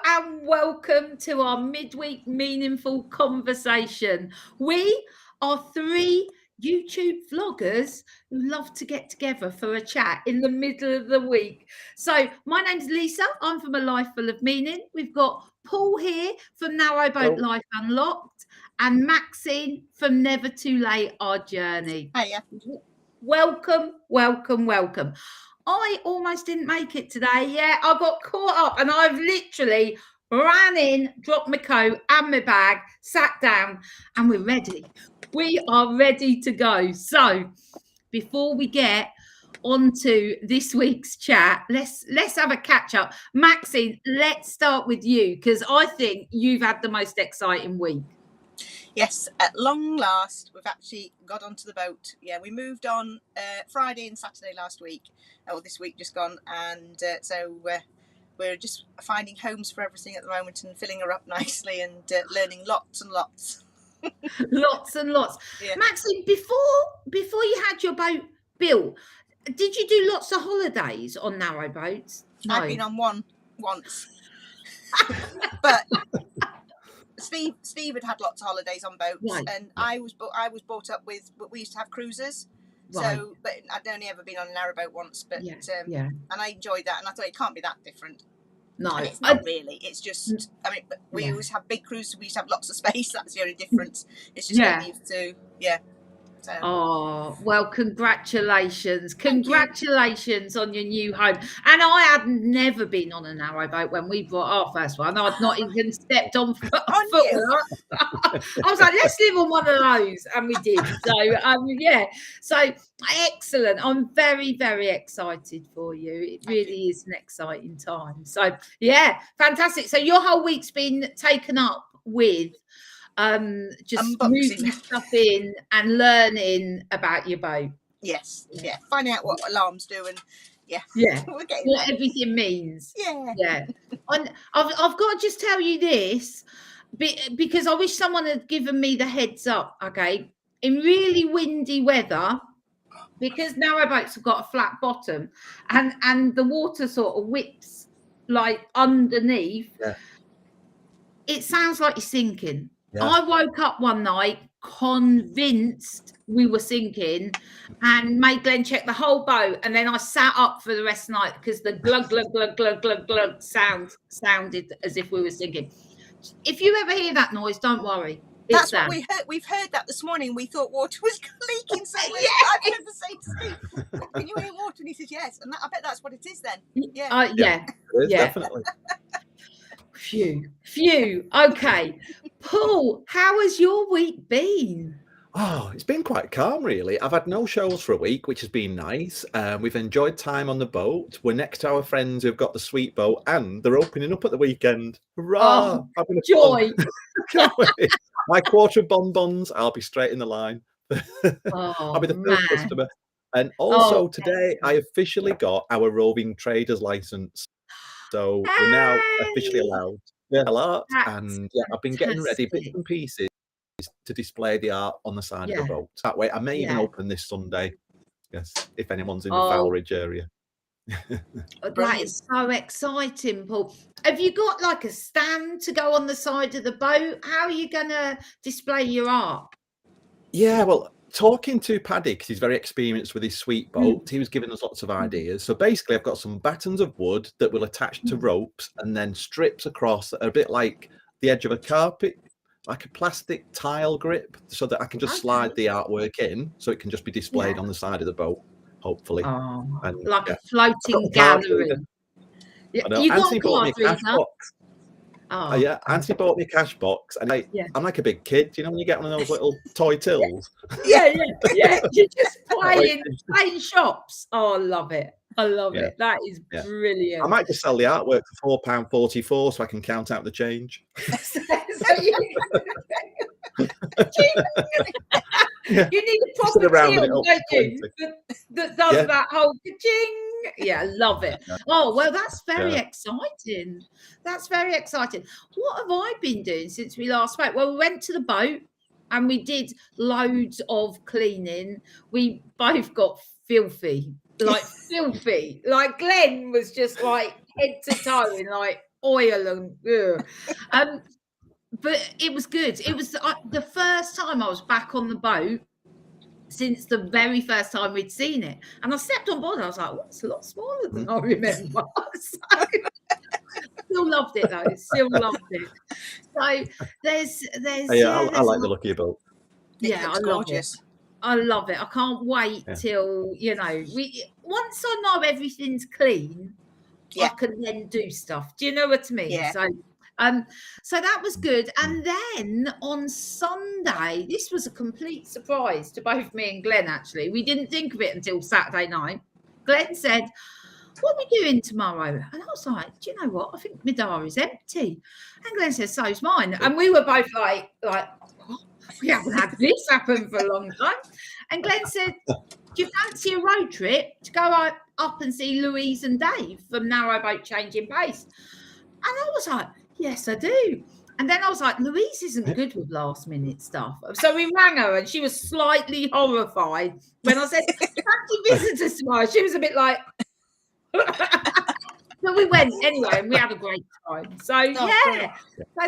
and welcome to our midweek meaningful conversation. We are three YouTube vloggers who love to get together for a chat in the middle of the week. So my name's Lisa. I'm from A Life Full of Meaning. We've got Paul here from Narrowboat Life Unlocked and Maxine from Never Too Late, Our Journey. Hiya. Welcome, welcome, welcome. I almost didn't make it today. Yeah, I got caught up and I've literally ran in, dropped my coat and my bag, sat down, and we're ready. We are ready to go. So before we get onto this week's chat, let's have a catch up. Maxine, let's start with you because I think you've had the most exciting week. Yes, at long last, we've actually got onto the boat. Yeah, we moved on Friday and Saturday last week, or this week just gone, and so we're just finding homes for everything at the moment and filling her up nicely and learning lots and lots. Lots and lots. Yeah. Maxine, before you had your boat built, did you do lots of holidays on narrow boats? No. I've been on one once, but Steve had lots of holidays on boats, right. And I was brought up with. We used to have cruises, right. So but I'd only ever been on a narrowboat once. But and I enjoyed that, and I thought it can't be that different. No, and it's not really. It's just, I mean, we always have big cruises. We used to have lots of space. That's the only difference. It's just getting used to, So. Oh, well, congratulations. Congratulations on your new home. And I had never been on a narrowboat when we brought our first one. I'd not even stepped on foot. I was like, let's live on one of those. And we did. So, So, excellent. I'm very, very excited for you. It really is an exciting time. So, fantastic. So, your whole week's been taken up with just moving stuff in and learning about your boat. Yes, finding out what alarms do and we're getting what everything means. And I've got to just tell you this because I wish someone had given me the heads up. Okay, in really windy weather, because narrowboats have got a flat bottom and the water sort of whips like underneath. It sounds like you're sinking. I woke up one night convinced we were sinking and made Glenn check the whole boat, and then I sat up for the rest of the night because the glug glug glug glug glug glug sounded as if we were sinking. If you ever hear that noise, don't worry. That's what we heard. We've heard that this morning. We thought water was leaking somewhere. I've heard the same thing. Can you hear water? And he says yes, and I bet that's what it is then. Definitely. Phew. Okay. Paul, how has your week been? Oh, it's been quite calm, really. I've had no shows for a week, which has been nice. We've enjoyed time on the boat. We're next to our friends who've got the sweet boat, and they're opening up at the weekend. Hurrah! Joy! My quarter of bonbons, I'll be straight in the line. I'll be the first customer. And also today, I officially got our roving traders license. So we're now officially allowed art, and I've been getting ready bits and pieces to display the art on the side of the boat. That way, I may even open this Sunday. Yes, if anyone's in the Fowleridge area. That is so exciting, Paul. Have you got like a stand to go on the side of the boat? How are you going to display your art? Yeah, well, talking to Paddy, because he's very experienced with his sweet boat, he was giving us lots of ideas. So basically, I've got some battens of wood that will attach to ropes and then strips across a bit like the edge of a carpet, like a plastic tile grip, so that I can just slide the artwork in, so it can just be displayed on the side of the boat, hopefully. And, like a floating gallery. You Anthony got bought me a cash box. Anthony bought me a cash box, and I'm like a big kid. You know when you get one of those little toy tills? You're just playing shops. Oh, I love it. That is brilliant. I might just sell the artwork for £4.44 so I can count out the change. You need a proper till, don't you? That does that whole ka-ching. Yeah, love it. Oh, well, that's very exciting. That's very exciting. What have I been doing since we last spoke? Well, we went to the boat and we did loads of cleaning. We both got filthy. Like Glenn was just like head to toe in like oil and but it was good. It was the first time I was back on the boat since the very first time we'd seen it. And I stepped on board and I was like, oh, it's a lot smaller than I remember. Still loved it though. Still loved it. So there's I like the look of your boat. Yeah, I love it. I love it. I can't wait till, you know, once I know everything's clean, I can then do stuff. Do you know what I mean? Yeah. So that was good. And then on Sunday, this was a complete surprise to both me and Glenn, actually. We didn't think of it until Saturday night. Glenn said, what are we doing tomorrow? And I was like, do you know what? I think my diary's empty. And Glenn says, so's mine. And we were both like, what? We haven't had this happen for a long time. And Glenn said, do you fancy a road trip to go up and see Louise and Dave from Narrowboat Changing Pace? And I was like, yes, I do. And then I was like, Louise isn't good with last minute stuff. So we rang her and she was slightly horrified when I said, fancy visitors tomorrow. She was a bit like, but we went anyway and we had a great time. So so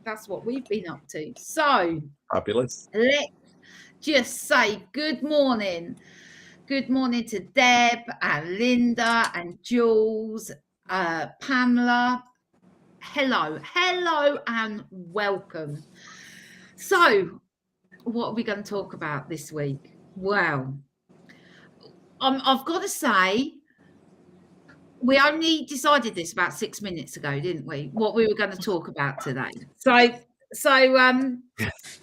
that's what we've been up to. So fabulous. Let's just say good morning. Good morning to Deb and Linda and Jules, Pamela. Hello and welcome. So what are we going to talk about this week? Well, I've got to say, we only decided this about 6 minutes ago, didn't we? What we were going to talk about today. So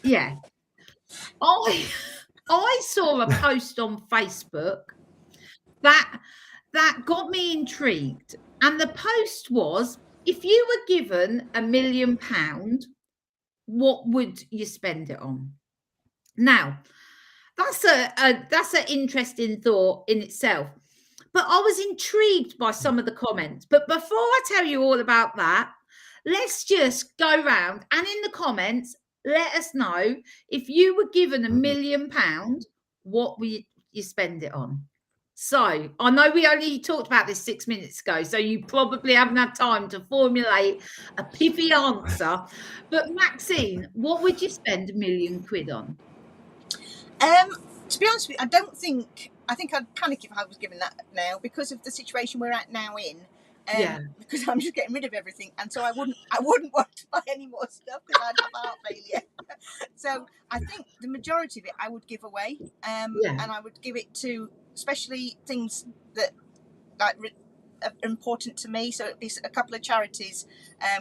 yeah. I saw a post on Facebook that got me intrigued. And the post was, if you were given £1 million, what would you spend it on? Now, that's an interesting thought in itself. But I was intrigued by some of the comments. But before I tell you all about that, let's just go round and in the comments, let us know if you were given £1 million, what would you spend it on? So I know we only talked about this 6 minutes ago, so you probably haven't had time to formulate a pithy answer. But Maxine, what would you spend £1 million on? To be honest with you, I think I'd panic if I was given that now because of the situation we're at now in. Because I'm just getting rid of everything, and so I wouldn't want to buy any more stuff because I'd have heart failure. So I think the majority of it I would give away, and I would give it to especially things that are important to me. So it'd be a couple of charities,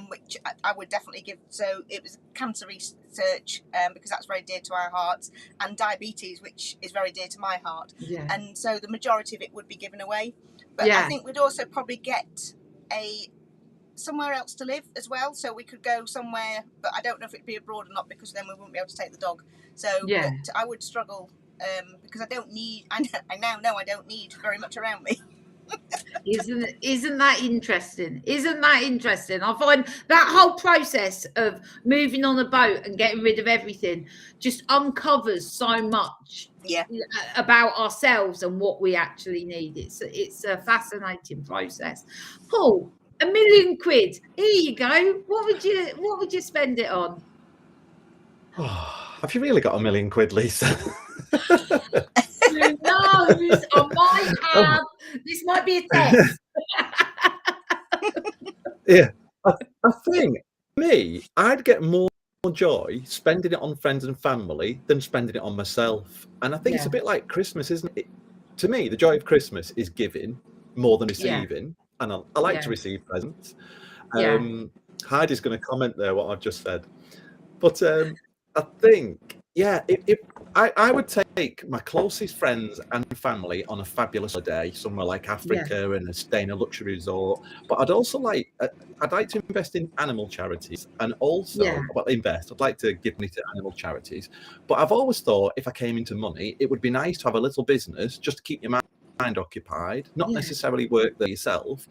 which I would definitely give. So it was cancer research, because that's very dear to our hearts, and diabetes, which is very dear to my heart. And so the majority of it would be given away. But I think we'd also probably get somewhere else to live as well. So we could go somewhere, but I don't know if it'd be abroad or not, because then we wouldn't be able to take the dog. So but I would struggle, because I now know I don't need very much around me. Isn't that interesting? I find that whole process of moving on a boat and getting rid of everything just uncovers so much about ourselves and what we actually need. It's a fascinating process. Paul, £1 million. Here you go. What would you spend it on? Have you really got £1 million, Lisa? Who knows? I might have. This might be a test. I think I'd get more joy spending it on friends and family than spending it on myself. And I think it's a bit like Christmas, isn't it? To me, the joy of Christmas is giving more than receiving. And I like to receive presents. Heidi's going to comment there what I've just said. But I think, I would take my closest friends and family on a fabulous day somewhere like Africa and stay in a luxury resort. But I'd also like to invest in animal charities, and also I'd like to give money to animal charities. But I've always thought if I came into money, it would be nice to have a little business just to keep your mind occupied, not necessarily work there yourself,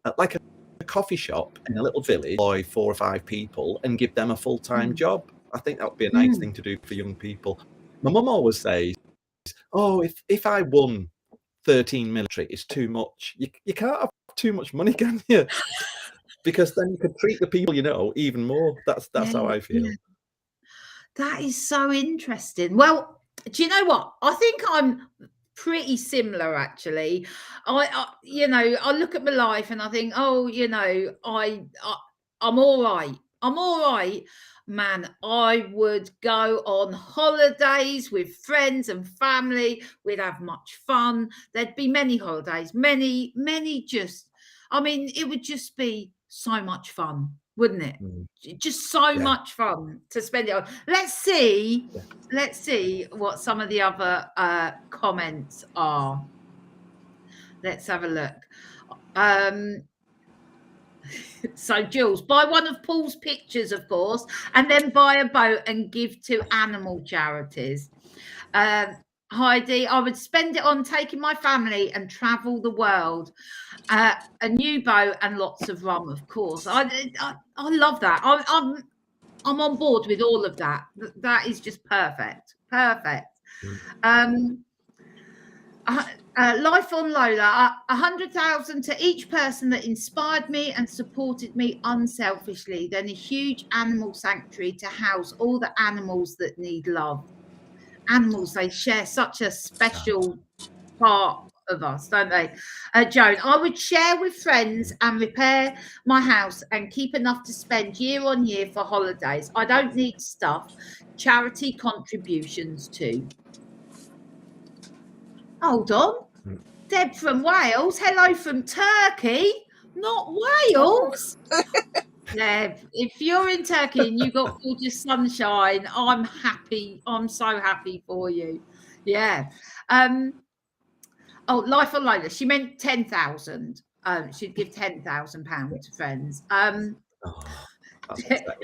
but like a coffee shop in a little village, employ 4 or 5 people and give them a full-time job. I think that would be a nice thing to do for young people. My mum always says, if I won 13 military, it's too much. You can't have too much money, can you? Because then you could treat the people you know even more. That's how I feel. Yeah. That is so interesting. Well, do you know what? I think I'm pretty similar, actually. I you know, I look at my life and I think, oh, you know, I'm all right. I'm all right. Man, I would go on holidays with friends and family. We'd have much fun. There'd be many holidays, many just, I mean, it would just be so much fun, wouldn't it? Just so much fun to spend it on. Let's see what some of the other comments are. Let's have a look. So Jules, buy one of Paul's pictures, of course, and then buy a boat and give to animal charities. Heidi, I would spend it on taking my family and travel the world. A new boat and lots of rum, of course. I love that. I'm on board with all of that. That is just perfect. Life on Lola, 100,000 to each person that inspired me and supported me unselfishly. Then a huge animal sanctuary to house all the animals that need love. Animals, they share such a special part of us, don't they? Joan, I would share with friends and repair my house and keep enough to spend year on year for holidays. I don't need stuff. Charity contributions too. Hold on. Deb from Wales. Hello from Turkey, not Wales. Deb, if you're in Turkey and you got gorgeous sunshine, I'm happy. I'm so happy for you. Yeah. Oh, Life on Lola. She meant 10,000. She'd give £10,000 to friends.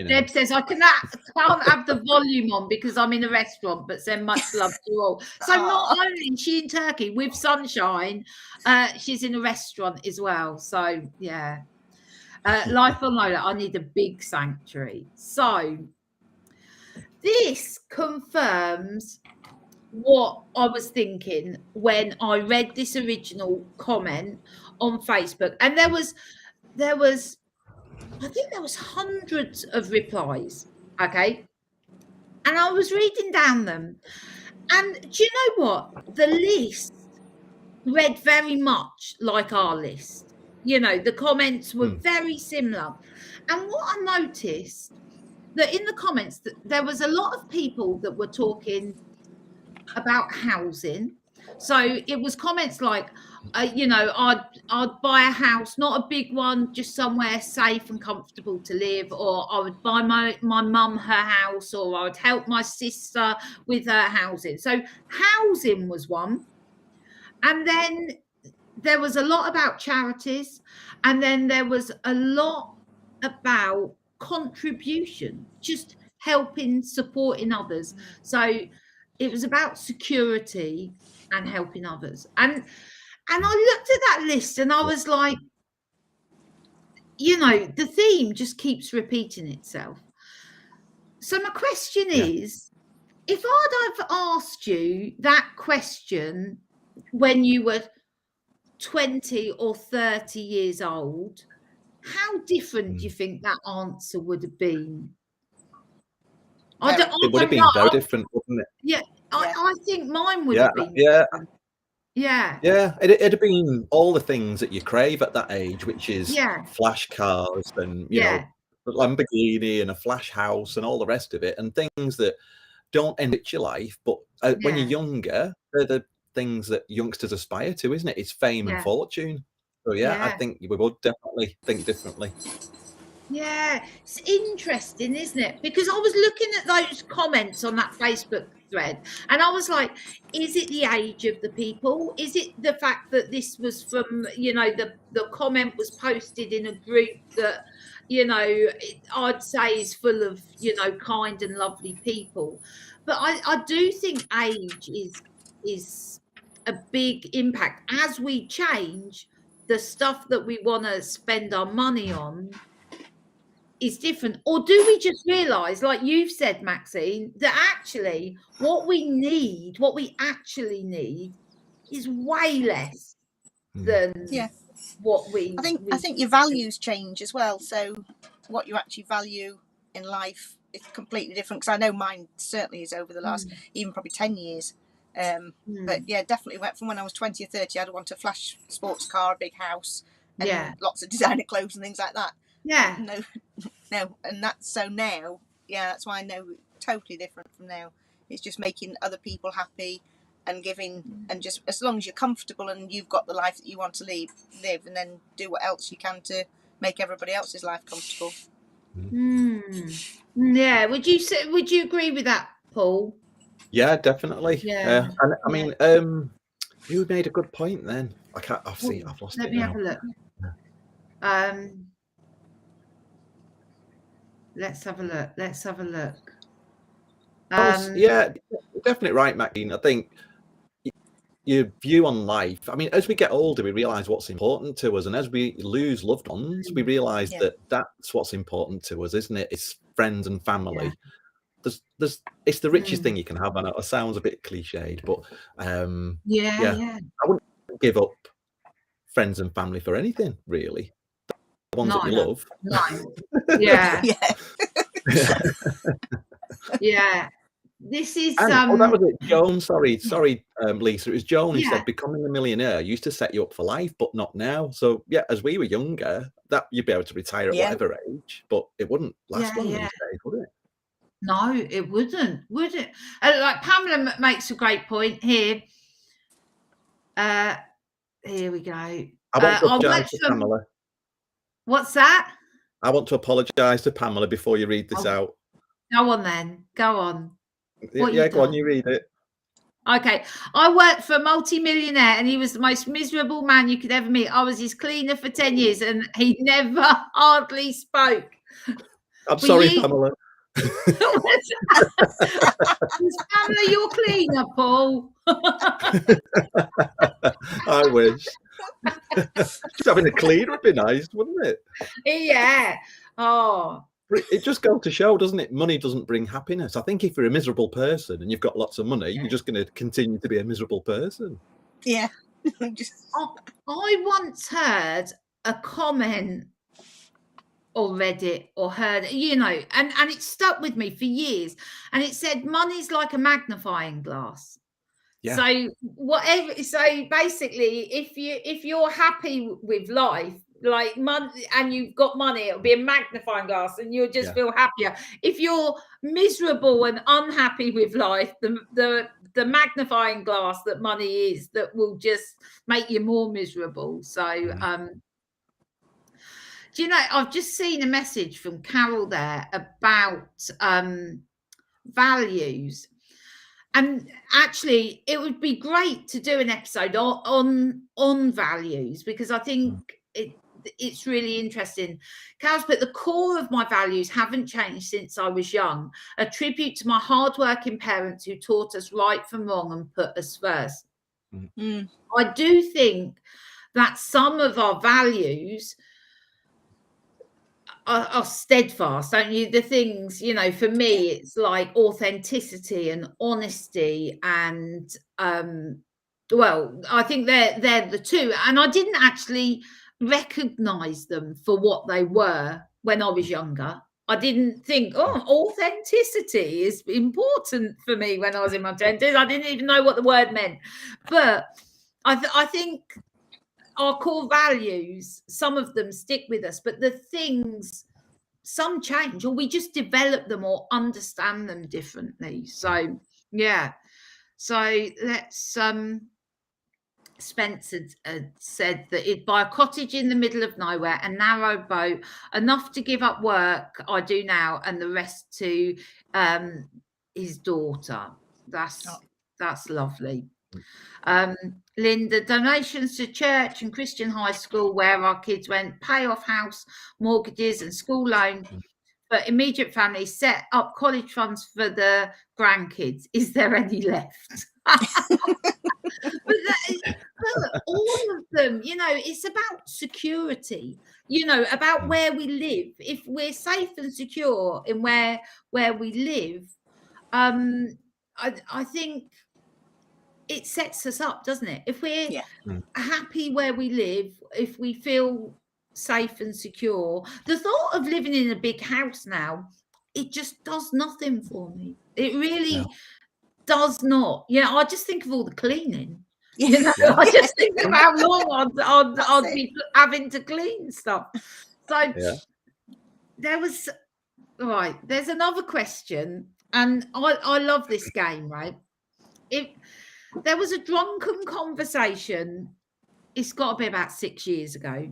Deb says, I can't have the volume on because I'm in a restaurant, but send much love to all. So not only is she in Turkey with sunshine, she's in a restaurant as well. So, yeah. Life on Lola, I need a big sanctuary. So, this confirms what I was thinking when I read this original comment on Facebook. And there was I think there was hundreds of replies, okay? And I was reading down them. And do you know what? The list read very much like our list. You know, the comments were very similar. And what I noticed, that in the comments, there was a lot of people that were talking about housing. So it was comments like, you know, I'd buy a house, not a big one, just somewhere safe and comfortable to live, or I would buy my mum her house, or I would help my sister with her housing. So housing was one. And then there was a lot about charities, and then there was a lot about contribution, just helping, supporting others. So it was about security and helping others. And I looked at that list and I was like, you know, the theme just keeps repeating itself. So my question is, if I'd have asked you that question when you were 20 or 30 years old, how different do you think that answer would have been? It would have been very different, wouldn't it? Yeah, I think mine would have been different. Yeah. It'd have been all the things that you crave at that age, which is flash cars and, you know, a Lamborghini and a flash house and all the rest of it, and things that don't enrich your life. But when you're younger, they're the things that youngsters aspire to, isn't it? It's fame and fortune. So, I think we would definitely think differently. Yeah, it's interesting, isn't it? Because I was looking at those comments on that Facebook thread and I was like, is it the age of the people? Is it the fact that this was from, you know, the comment was posted in a group that, you know, I'd say is full of, you know, kind and lovely people. But I do think age is a big impact. As we change, the stuff that we want to spend our money on is different. Or do we just realize, like you've said, Maxine, that actually what we actually need is way less than what we. I think your values change as well. So what you actually value in life is completely different. Because I know mine certainly is over the last even probably 10 years. But yeah, definitely went from when I was 20 or 30, I'd want a flash sports car, a big house, and lots of designer clothes and things like that. Yeah. No, and that's so now. Yeah, that's why I know totally different from now. It's just making other people happy and giving, and just as long as you're comfortable and you've got the life that you want to live, and then do what else you can to make everybody else's life comfortable. Yeah. Would you agree with that, Paul? Yeah, definitely. Yeah. And I mean, you made a good point then. I can't. I've lost it now. Let me have a look. Let's have a look. Yeah, definitely right, Maxine. I think your view on life. I mean, as we get older, we realise what's important to us, and as we lose loved ones, we realise that that's what's important to us, isn't it? It's friends and family. It's the richest thing you can have. I know it sounds a bit cliched, but I wouldn't give up friends and family for anything, really. The ones that you love. No. Yeah. Yeah. This is that was it. Joan, sorry, Lisa. It was Joan who said becoming a millionaire used to set you up for life, but not now. So yeah, as we were younger, that you'd be able to retire at whatever age, but it wouldn't last long these days, would it? No, it wouldn't, would it? Like Pamela makes a great point here. Here we go. I want to apologise to Pamela. What's that? I want to apologise to Pamela before you read this out. Go on then. Go on. Go on, you read it. Okay. I worked for a multi-millionaire and he was the most miserable man you could ever meet. I was his cleaner for 10 years and he never hardly spoke. I'm sorry, Pamela. Is Pamela your cleaner, Paul? I wish. Just having a cleaner would be nice, wouldn't it? Yeah. Oh. It just goes to show, doesn't it? Money doesn't bring happiness. I think if you're a miserable person and you've got lots of money, you're just going to continue to be a miserable person. Yeah. I once heard a comment or read it or heard it, and it stuck with me for years. And it said, money's like a magnifying glass. Yeah. So basically, if you're happy with life, like money, and you've got money, it'll be a magnifying glass and you'll just feel happier. If you're miserable and unhappy with life, the magnifying glass that money is, that will just make you more miserable. So do you know, I've just seen a message from Carol there about values. And actually, it would be great to do an episode on values, because I think it's really interesting. Carol's put, the core of my values haven't changed since I was young. A tribute to my hardworking parents who taught us right from wrong and put us first. I do think that some of our values are steadfast, don't you? The things, for me, it's like authenticity and honesty, and I think they're the two. And I didn't actually recognize them for what they were when I was younger. I didn't think, authenticity is important for me when I was in my 20s. I didn't even know what the word meant. But I think our core values, some of them stick with us, but the things, some change, or we just develop them or understand them differently. So yeah. So let's Spencer said that he'd buy a cottage in the middle of nowhere, a narrow boat, enough to give up work I do now, and the rest to his daughter. That's lovely. Linda, donations to church and Christian high school where our kids went, pay off house mortgages and school loan for immediate family, set up college funds for the grandkids. Is there any left? But all of them, it's about security, about where we live. If we're safe and secure in where we live, I think it sets us up, doesn't it? If we're happy where we live, if we feel safe and secure, the thought of living in a big house now, it just does nothing for me. It really does not. Yeah, I just think of all the cleaning. You know, I just think of how long I'd be having to clean stuff. So there's another question, and I love this game, right? If there was a drunken conversation, it's got to be about 6 years ago.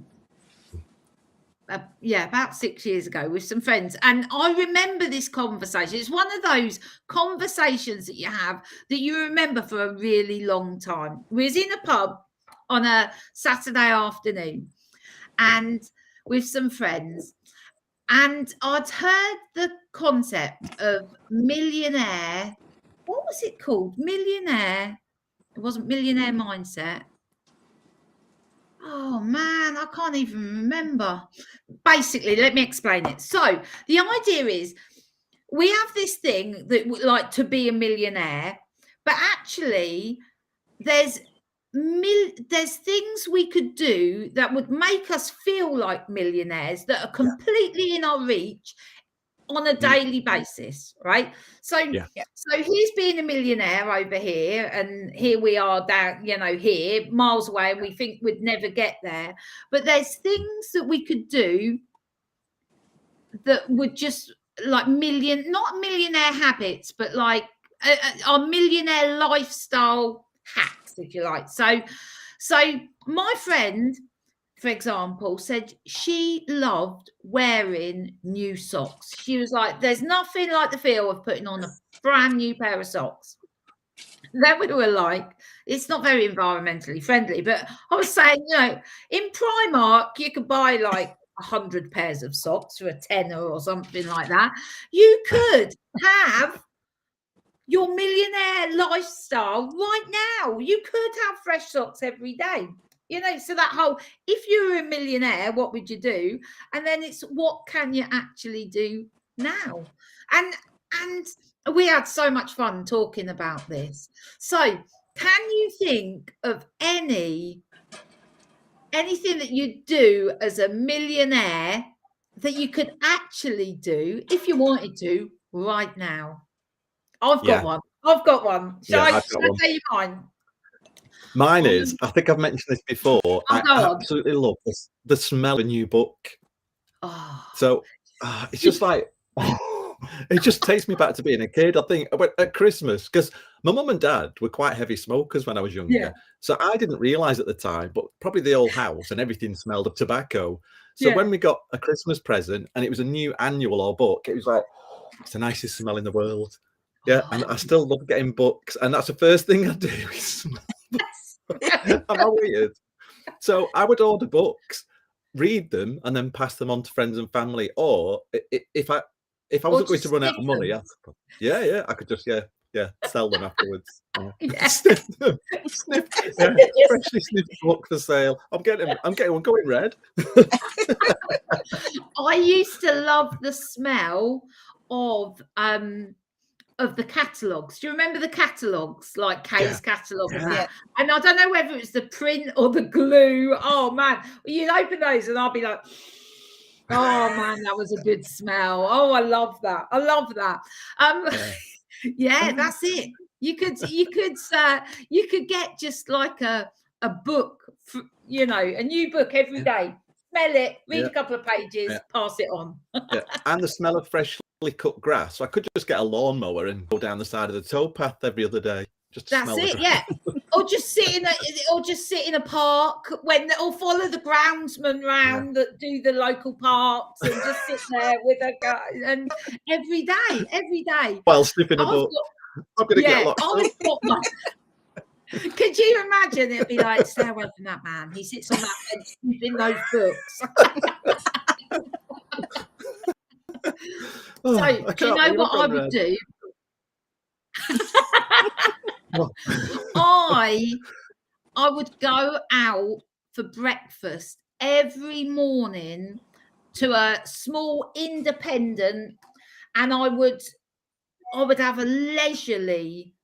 About 6 years ago with some friends. And I remember this conversation. It's one of those conversations that you have that you remember for a really long time. We was in a pub on a Saturday afternoon and with some friends. And I'd heard the concept of Millionaire. What was it called? Millionaire. It wasn't Millionaire Mindset. Oh man, I can't even remember. Basically, let me explain it. So the idea is we have this thing that we like to be a millionaire, but actually there's things we could do that would make us feel like millionaires that are completely in our reach on a daily basis, right? So he's being a millionaire over here, and here we are down, here miles away, and we think we'd never get there. But there's things that we could do that would just like not millionaire habits, but like our millionaire lifestyle hacks, if you like. So my friend, for example, said she loved wearing new socks. She was like, there's nothing like the feel of putting on a brand new pair of socks. Then we were like, it's not very environmentally friendly, but I was saying, in Primark, you could buy like 100 pairs of socks for a tenner or something like that. You could have your millionaire lifestyle right now. You could have fresh socks every day. So that whole, if you were a millionaire, what would you do? And then it's, what can you actually do now? And we had so much fun talking about this. So can you think of anything that you do as a millionaire that you could actually do if you wanted to right now? I've got one. Shall I tell you mine? Mine is, I think I've mentioned this before, I absolutely love the smell of a new book. So it's just like, it just takes me back to being a kid. I think at Christmas, because my mum and dad were quite heavy smokers when I was younger. So I didn't realise at the time, but probably the old house and everything smelled of tobacco. So when we got a Christmas present and it was a new annual or book, it was like, it's the nicest smell in the world. Yeah, and I still love getting books, and that's the first thing I do is smell. Am I weird? So I would order books, read them, and then pass them on to friends and family. Or if I wasn't going to run out of money, I could just sell them afterwards. Sniff them. Freshly sniffed book for sale. I'm getting one going red. I used to love the smell of the catalogues. Do you remember the catalogues, like Kay's catalogue and that? And I don't know whether it's the print or the glue. Oh man, you'd open those and I'll be like, oh man, that was a good smell. Oh, I love that. That's it. You could get just like a book, a new book every day. Smell it, read a couple of pages, pass it on. And the smell of freshly cut grass. So I could just get a lawnmower and go down the side of the towpath every other day. That's it, or just sit in a park or follow the groundsman round that do the local parks and just sit there with a guy and every day while sniffing a book. I'm gonna get locked up. Could you imagine? It'd be like, stay away from that man. He sits on that bench sniffing those books. So, do you know what I would do? I would go out for breakfast every morning to a small independent, and I would have a leisurely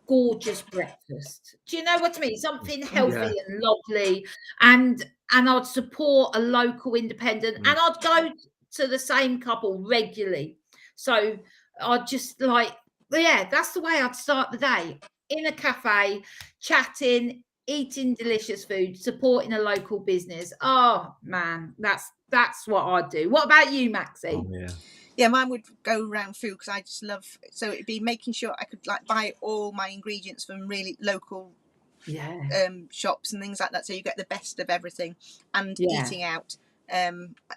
gorgeous breakfast. Do you know what I mean? Something healthy and lovely, and I'd support a local independent, and I'd go to the same couple regularly. So I'd just like, that's the way I'd start the day, in a cafe, chatting, eating delicious food, supporting a local business. Oh man, that's what I'd do. What about you, Maxine? Oh, yeah, mine would go around food, because I just love, so it'd be making sure I could like buy all my ingredients from really local shops and things like that, so you get the best of everything, and eating out,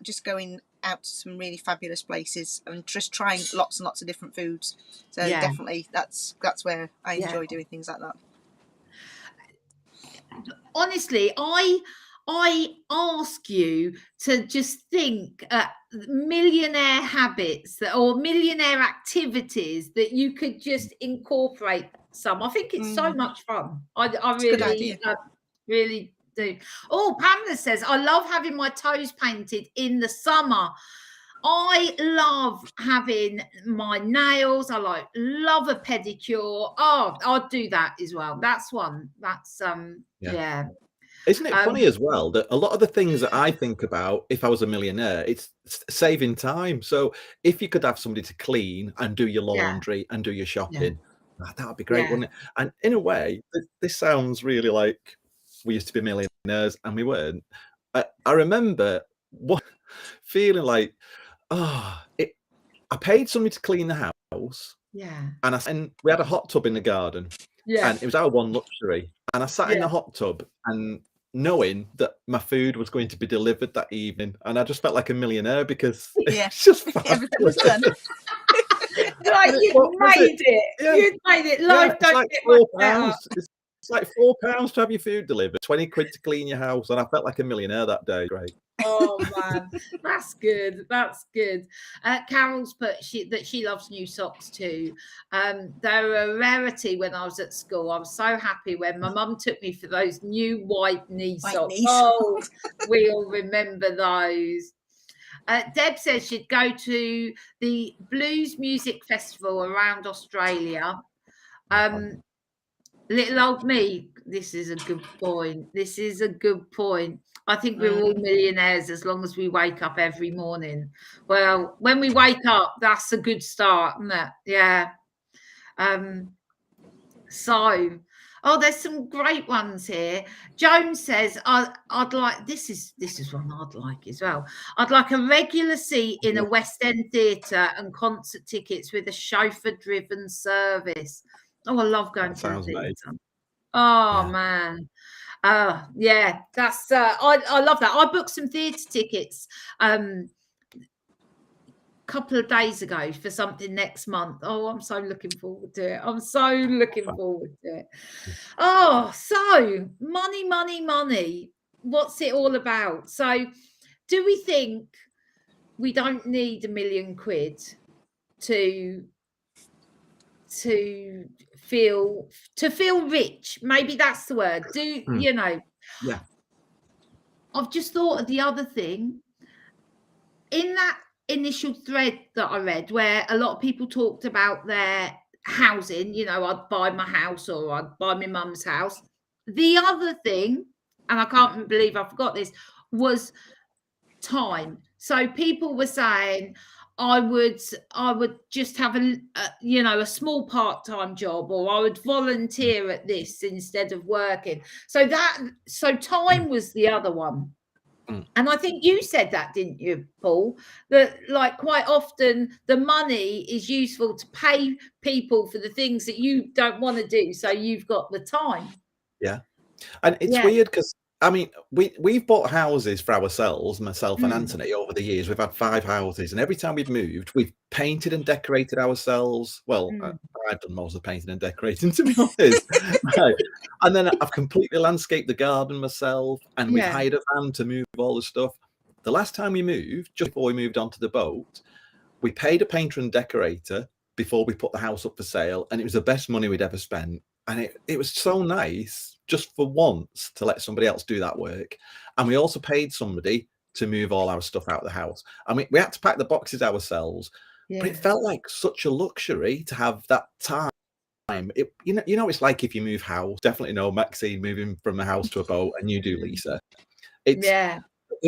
just going out to some really fabulous places and just trying lots and lots of different foods. So definitely that's where I enjoy doing things like that. Honestly, I ask you to just think millionaire habits or millionaire activities that you could just incorporate some. I think it's so much fun. I really, really do. Oh, Pamela says, I love having my toes painted in the summer. I love having my nails. I love a pedicure. Oh, I'd do that as well. That's one. That's Isn't it funny as well that a lot of the things that I think about if I was a millionaire, it's saving time. So if you could have somebody to clean and do your laundry and do your shopping, that would be great, wouldn't it? And in a way, this sounds really like we used to be millionaires and we weren't. I remember feeling like, I paid somebody to clean the house. And we had a hot tub in the garden. And it was our one luxury. And I sat in the hot tub and knowing that my food was going to be delivered that evening, and I just felt like a millionaire because it's just everything was done. Like you made it. You made it. Life don't like get much better. It's like £4 to have your food delivered, 20 quid to clean your house, and I felt like a millionaire that day. Great. Oh man, that's good. That's good. Carol's put that she loves new socks too. They're a rarity when I was at school. I was so happy when my mum took me for those new white knee socks. Oh, we all remember those. Deb says she'd go to the blues music festival around Australia. Little old me, this is a good point. This is a good point. I think we're all millionaires as long as we wake up every morning. Well, when we wake up, that's a good start, isn't it? Yeah. There's some great ones here. Joan says, I'd like, this is one I'd like as well. I'd like a regular seat in a West End theatre and concert tickets with a chauffeur-driven service. Oh, I love going to the theatre. Oh, man. That's I love that. I booked some theatre tickets a couple of days ago for something next month. Oh, I'm so looking forward to it. I'm so looking forward to it. Oh, so money. What's it all about? So do we think we don't need £1 million to feel rich? Maybe that's the word. You know? Yeah. I've just thought of the other thing in that initial thread that I read, where a lot of people talked about their housing. You know, I'd buy my house or I'd buy my mum's house. The other thing, and I can't believe I forgot this, was time. So people were saying, I would just have a small part-time job, or I would volunteer at this instead of working. So time was the other one. And I think you said that, didn't you, Paul? That like quite often the money is useful to pay people for the things that you don't want to do. So you've got the time. Yeah. And it's weird because I mean, we've bought houses for ourselves, myself and Anthony, over the years. We've had 5 houses, and every time we've moved, we've painted and decorated ourselves. Well, I've done most of the painting and decorating, to be honest. Right. And then I've completely landscaped the garden myself, and we've hired a van to move all the stuff. The last time we moved, just before we moved onto the boat, we paid a painter and decorator before we put the house up for sale, and it was the best money we'd ever spent. And it was so nice just for once to let somebody else do that work. And we also paid somebody to move all our stuff out of the house. I mean, we had to pack the boxes ourselves, but it felt like such a luxury to have that time time, it's like if you move house, definitely know Maxine moving from a house to a boat, and you do, Lisa. It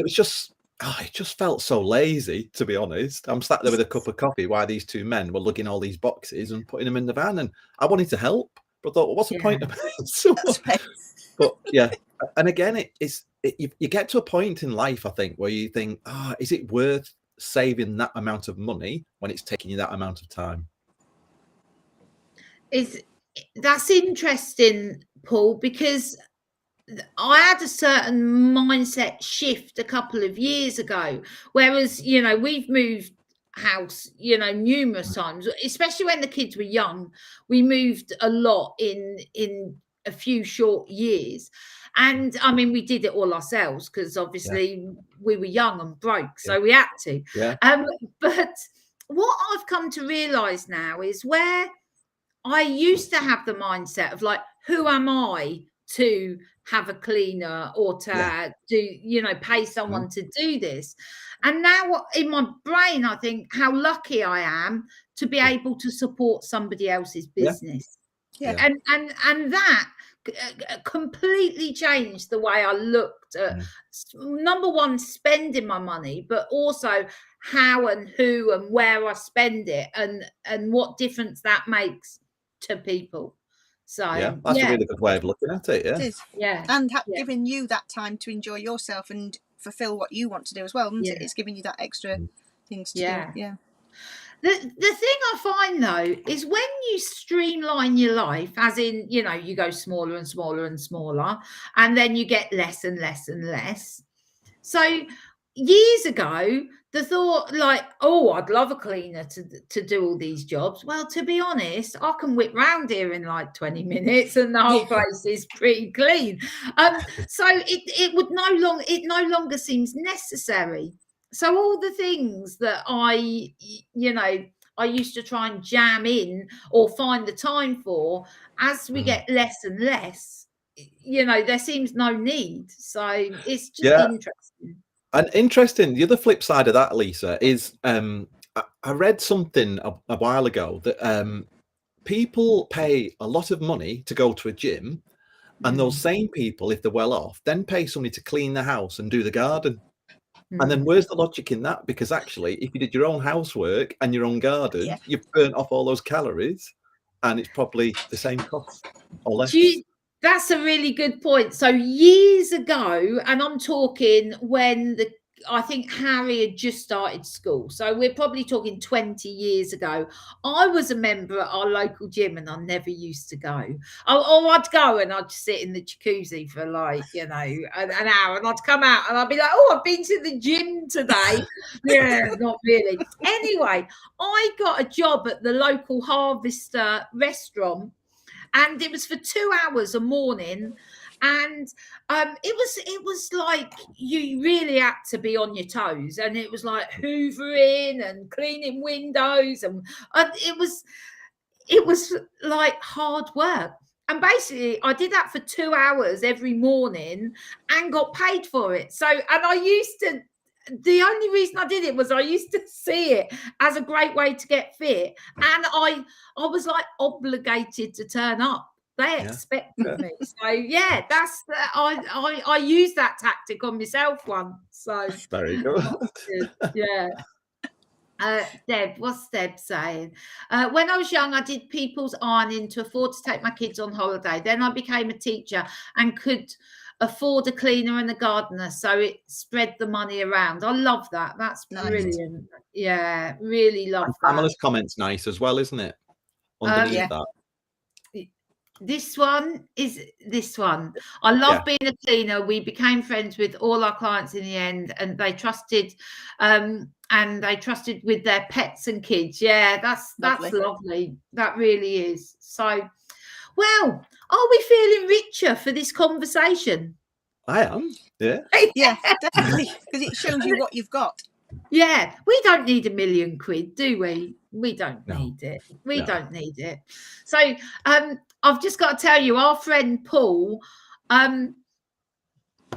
just felt so lazy, to be honest. I'm sat there with a cup of coffee while these two men were lugging all these boxes and putting them in the van, and I wanted to help, but thought, well, what's the point of it? So, but yeah, and again, you get to a point in life, I think, where you think, is it worth saving that amount of money when it's taking you that amount of time? That's interesting, Paul, because I had a certain mindset shift a couple of years ago, whereas, we've moved house, numerous times, especially when the kids were young. We moved a lot in a few short years. And I mean, we did it all ourselves because obviously we were young and broke, so we had to. But what I've come to realize now is where I used to have the mindset of like, who am I to have a cleaner or to do, pay someone to do this? And now in my brain, I think how lucky I am to be able to support somebody else's business. And that completely changed the way I looked at, number one, spending my money, but also how and who and where I spend it, and what difference that makes to people. So that's a really good way of looking at it. It is. And giving you that time to enjoy yourself and fulfill what you want to do as well, isn't it? It's giving you that extra things to do. The thing I find though is when you streamline your life, as in, you go smaller and smaller and smaller, and then you get less and less and less. So years ago, the thought like, I'd love a cleaner to do all these jobs. Well, to be honest, I can whip round here in like 20 minutes and the whole place is pretty clean. So it no longer seems necessary. So all the things that I used to try and jam in or find the time for, as we get less and less, there seems no need. So it's just interesting. And interesting, the other flip side of that, Lisa, is I read something a while ago that people pay a lot of money to go to a gym, and those same people, if they're well off, then pay somebody to clean the house and do the garden. And then where's the logic in that? Because actually, if you did your own housework and your own garden, you've burnt off all those calories, and it's probably the same cost or less. That's a really good point. So years ago, and I'm talking when I think Harry had just started school. So we're probably talking 20 years ago. I was a member at our local gym and I never used to go. I'd go and I'd sit in the jacuzzi for like, an hour, and I'd come out and I'd be like, I've been to the gym today. Not really. Anyway, I got a job at the local Harvester restaurant, and it was for 2 hours a morning. And it was like you really had to be on your toes, and it was like hoovering and cleaning windows, and it was like hard work. And basically I did that for 2 hours every morning and got paid for it. So, and the only reason I did it was I used to see it as a great way to get fit, and I was like obligated to turn up. They expected me. So that's I used that tactic on myself once. So very good. Deb, what's Deb saying? When I was young, I did people's ironing to afford to take my kids on holiday. Then I became a teacher and could afford a cleaner and a gardener, so it spread the money around. I love that. That's brilliant. Yeah, really love that. Pamela's comment's nice as well, isn't it? Underneath that. This one. I love being a cleaner. We became friends with all our clients in the end, and they trusted with their pets and kids. Yeah, that's lovely. That really is. So, well, are we feeling richer for this conversation? I am. Yeah. Yeah, definitely, because it shows you what you've got. Yeah, we don't need £1 million, do we? We don't need it. We don't need it. So I've just got to tell you, our friend Paul,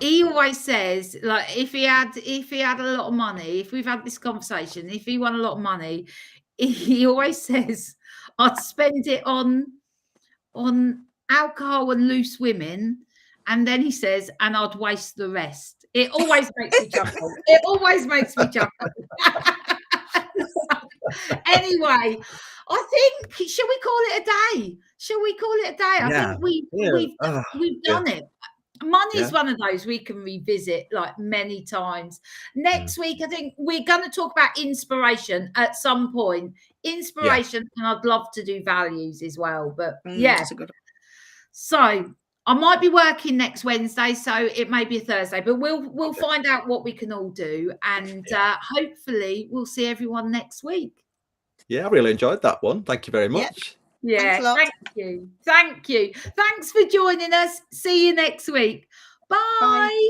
he always says, like, if he had a lot of money, if we've had this conversation, if he won a lot of money, he always says, I'd spend it on on alcohol and loose women, and then he says, and I'd waste the rest. It always makes me chuckle. It always makes me chuckle. Anyway, I think, shall we call it a day? Shall we call it a day? I think we've done it. Money is one of those we can revisit like many times. Next week, I think we're going to talk about inspiration at some point. Inspiration, and I'd love to do values as well. But that's a good one. So I might be working next Wednesday, so it may be a Thursday, but we'll find out what we can all do, and hopefully we'll see everyone next week. Yeah, I really enjoyed that one. Thank you very much. Yeah, thank you. Thanks for joining us. See you next week. Bye.